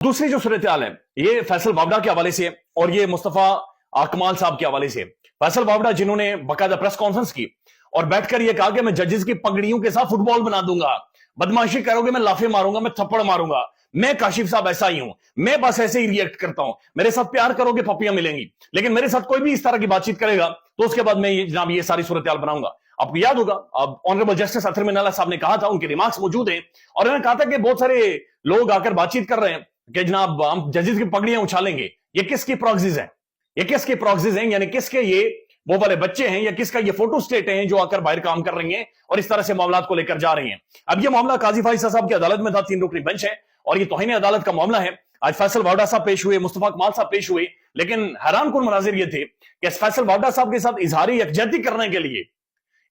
दूसरी जो सूरत हाल है ये फैसल वावड़ा के हवाले से है और ये मुस्तफा कमाल साहब के हवाले से। फैसल वावड़ा जिन्होंने बाकायदा प्रेस कॉन्फ्रेंस की और बैठकर ये कहा कि मैं जजेस की पगड़ियों के साथ फुटबॉल बना दूंगा, बदमाशी करोगे मैं लाफे मारूंगा, मैं थप्पड़ मारूंगा, मैं काशिफ साहब ऐसा ही हूं, मैं बस ऐसे ही रिएक्ट करता हूं, मेरे साथ प्यार करोगे पपियां मिलेंगी, लेकिन मेरे साथ कोई भी इस तरह की बातचीत करेगा तो उसके बाद मैं जनाब ये सारी सूरत हाल बनाऊंगा। आपको याद होगा अब ऑनरेबल जस्टिस अतर मिनाला साहब ने कहा था, उनके रिमार्क्स मौजूद हैं और उन्होंने कहा था कि बहुत सारे लोग आकर बातचीत कर रहे हैं कि जनाब हम जजेस की पगड़ियां उछालेंगे। ये किसकी प्रॉक्सीज है, ये किसकी प्रॉक्सीज हैं, यानी किसके ये वो वाले बच्चे हैं या किसका ये फोटो स्टेट हैं जो आकर बाहर काम कर रही हैं और इस तरह से मामला को लेकर जा रही हैं। अब ये मामला काजी फाइसा साहब की अदालत में था, 3 रुकनी बेंच है और ये तौहीन अदालत का मामला है। आज फैसल वावड़ा साहब पेश हुए, मुस्तफा कमाल साहब पेश हुए, लेकिन हैरान कुन मनाजिर ये थे कि फैसल वावड़ा साहब के साथ इजहारी यकजहती करने के लिए,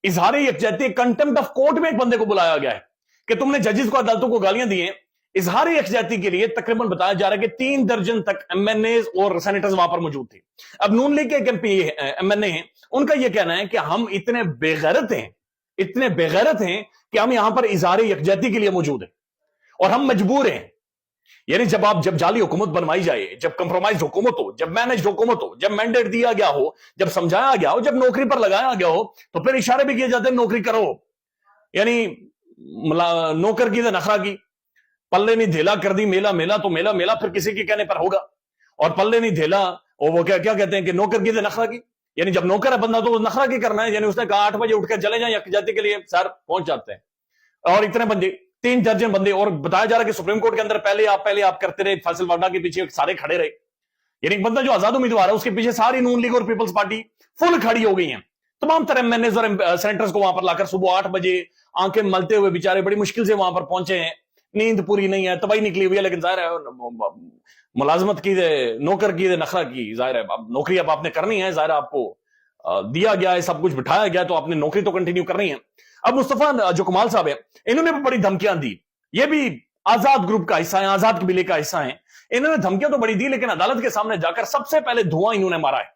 इजहारी यकजहती कंटेम्प्ट ऑफ कोर्ट में एक बंदे को बुलाया गया है कि तुमने जजेस को अदालतों को गालियां दी हैं। इजहारी यकजहती के लिए तकरीबन बताया जा रहा है कि 3 दर्जन तक एमएनए और सेनेटर्स वहां पर मौजूद थे। अब नून लीग के एमएनए हैं, उनका यह कहना है कि हम इतने बेगैरत हैं, इतने बेगैरत हैं कि हम यहां पर इजहारी यकजहती के लिए मौजूद हैं और हम मजबूर हैं। यानी जब जाली हुकूमत बनवाई जाए, जब कंप्रोमाइज हुकूमत हो, जब मैनेज हुकूमत हो, जब मैंडेट दिया गया हो, जब समझाया गया हो, जब नौकरी पर लगाया गया हो, तो फिर इशारे भी किए जाते हैं नौकरी करो। यानी नौकर की नखरा की, पल्ले नहीं धेला कर दी मेला मेला तो मेला मेला फिर किसी के कहने पर होगा, और पल्ले नहीं धेला और वो क्या क्या कहते हैं कि नौकर की नखरा की, यानी जब नौकर है बंदा तो नखरा की करना है। यानी उसने कहा 8 बजे उठकर चले जाए यकजहती के लिए, सर पहुंच जाते हैं। और इतने बंदे 3 दर्जन बंदे, और बताया जा रहा है कि सुप्रीम कोर्ट के अंदर पहले आप करते रहे, फैसल वावड़ा के पीछे सारे खड़े रहे। यानी एक बंदा जो आजाद उम्मीदवार है उसके पीछे सारी नून लीग और पीपल्स पार्टी फुल खड़ी हो गई है। तमाम तरह एमएनएज और सेनेटर्स को वहां पर लाकर सुबह 8 बजे आंखें मलते हुए बेचारे बड़ी मुश्किल से वहां पर पहुंचे हैं। नींद पूरी नहीं है, तबाही निकली हुई है, लेकिन जाहिर है मुलाजमत की नौकर की नखरा की, जाहिर है अब नौकरी अब आपने करनी है, जाहिर है आपको दिया गया है, सब कुछ बिठाया गया, तो आपने नौकरी तो कंटिन्यू करनी है। अब मुस्तफा जो कमाल साहब है, इन्होंने भी बड़ी धमकियां दी, ये भी आजाद ग्रुप का हिस्सा है, आजाद कबीले का हिस्सा है। इन्होंने धमकियां तो बड़ी दी, लेकिन अदालत के सामने जाकर सबसे पहले धुआं इन्होंने मारा है।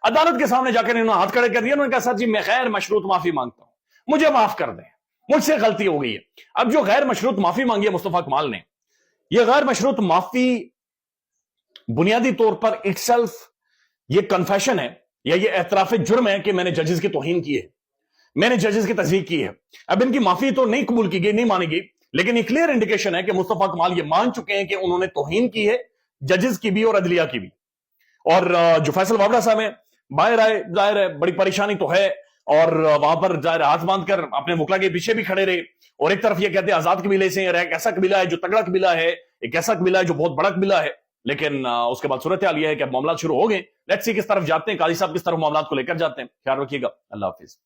अदालत के सामने जाकर इन्होंने हाथ खड़े कर दिया, उन्होंने कहा सर जी मैं गैर मशरूत माफी मांगता हूं, मुझे माफ कर दें, मुझसे गलती हो गई है। अब जो गैर मशरूत माफी मांगी है मुस्तफा कमाल ने, यह गैर मशरूत माफी बुनियादी तौर पर इटसेल्फ ये कन्फेशन है या ये एतराफ जुर्म है कि मैंने जजेस की तौहीन की है, मैंने जजेस की तस्दीक की है। अब इनकी माफी तो नहीं कबूल की गई, नहीं मानी गई, लेकिन ये क्लियर इंडिकेशन है कि मुस्तफा कमाल ये मान चुके हैं कि उन्होंने तौहीन की है, जजेस की भी और अदलिया की भी। और जो फैसल वावड़ा साहब है बाहर आए, जाहिर है बड़ी परेशानी तो है, और वहां पर जाहिर हाथ बांधकर अपने वकला के पीछे भी खड़े रहे, और एक तरफ ये कहते हैं आजाद कबीले से, एक ऐसा कबीला है जो तगड़ा कबीला है, एक ऐसा कबीला है जो बहुत बड़ा कबीला है। लेकिन उसके बाद सूरत हाल यह है कि अब मामला शुरू हो गए, लेट्स सी किस तरफ जाते हैं, काजी साहब किस तरफ मामला को लेकर जाते हैं। ख्याल रखिएगा, अल्लाह हाफिज।